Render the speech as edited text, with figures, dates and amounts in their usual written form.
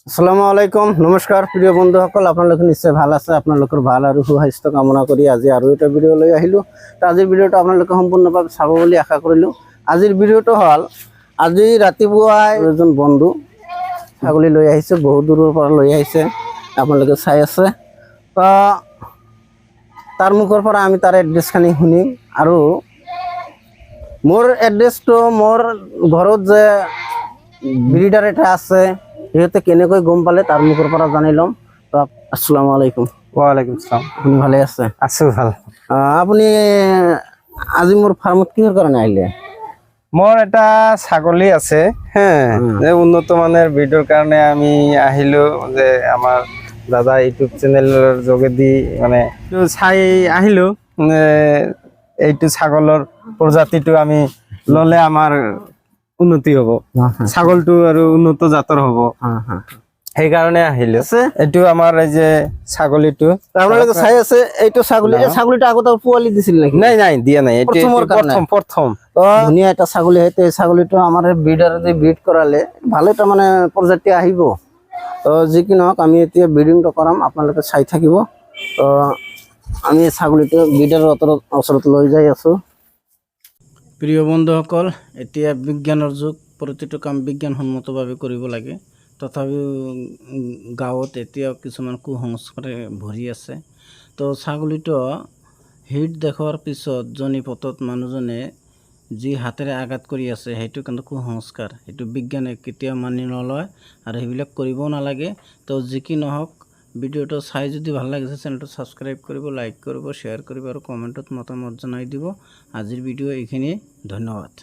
আসসালামু আলাইকুম নমস্কাৰ প্ৰিয় বন্ধুসকল আপোনালোক নিশ্চয় ভাল আছে আপোনালোকৰ ভাল আৰু সুস্বাস্থ্য কামনা কৰি আজি আৰু এটা ভিডিঅ' লৈ আহিলোঁ তো আজিৰ ভিডিঅ'টো আপোনালোকে সম্পূৰ্ণভাৱে চাব বুলি আশা কৰিলোঁ আজিৰ ভিডিঅ'টো হ'ল আজি ৰাতিপুৱাই এজন বন্ধু ছাগলী লৈ আহিছে বহুত দূৰৰ পৰা লৈ আহিছে আপোনালোকে চাই আছে তো তাৰ মুখৰ পৰা আমি তাৰ এড্ৰেছখিনি শুনিম আৰু মোৰ এড্ৰেছটো মোৰ ঘৰত যে ব্ৰিডাৰ এটা আছে সিহঁতে কেনেকৈ গম পালে তাৰ মুখৰ পৰা জানি ল'ম তো আসসালামু আলাইকুম ওয়ালাইকুম আসসালাম। আপুনি ভালে আছে আছো ভাল। আপুনি আজি মোৰ ফাৰ্মত কিহৰ কাৰণে আহিলে মোৰ এটা ছাগলী আছে হ্যাঁ যে উন্নত মানের ভিডিওর কারণে আমি আহিলো যে আমার দাদা ইউটিউব চ্যানেলের যোগেদি মানে চাই আহিলো এইটো ছাগলৰ প্ৰজাতিটো আমি ললে আমাৰ উন্নতি হ'ব ছাগলটো আৰু উন্নত জাতৰ হ'ব সেইকাৰণে আহিলো এইটো আমাৰ এই যে ছাগলীটো আপোনালোকে চাই আছে এইটো ছাগলী এই ছাগলীটা আগতে পোৱালি দিছিল নেকি নাই নাই দিয়া নাই এইটো প্ৰথম ধুনীয়া এটা ছাগলী হয়তো এই ছাগলীটো আমাৰ ব্ৰিডাৰ যে ব্ৰিড কৰালে ভালে তাৰ মানে প্ৰজাতি আহিব তো যি কি নহওক আমি এতিয়া ব্ৰিডিংটো কৰাম আপোনালোকে চাই থাকিব তো আমি ছাগলীটো ব্ৰিডাৰৰ ওচৰত লৈ যাই আছো প্ৰিয় বন্ধুসকল এতিয়া বিজ্ঞানৰ যুগ প্ৰতিটো কাম বিজ্ঞানসন্মতভাৱে কৰিব লাগে তথাপিও গাঁৱত এতিয়াও কিছুমান কুসংস্কাৰে ভৰি আছে তো ছাগলীটো হিট দেখুৱাৰ পিছত জনি পটত মানুহজনে যি হাতেৰে আঘাত কৰি আছে সেইটো কিন্তু কুসংস্কাৰ সেইটো বিজ্ঞানে কেতিয়াও মানি নলয় আৰু সেইবিলাক কৰিবও নালাগে তো যি কি নহওক ভিডিঅ'টো চাই যদি ভাল লাগিছে চেনেলটো ছাবস্ক্ৰাইব কৰিব লাইক কৰিব শ্বেয়াৰ কৰিব আৰু কমেণ্টত মতামত জনাই দিব আজিৰ ভিডিঅ' এইখিনিয়ে ধন্যবাদ।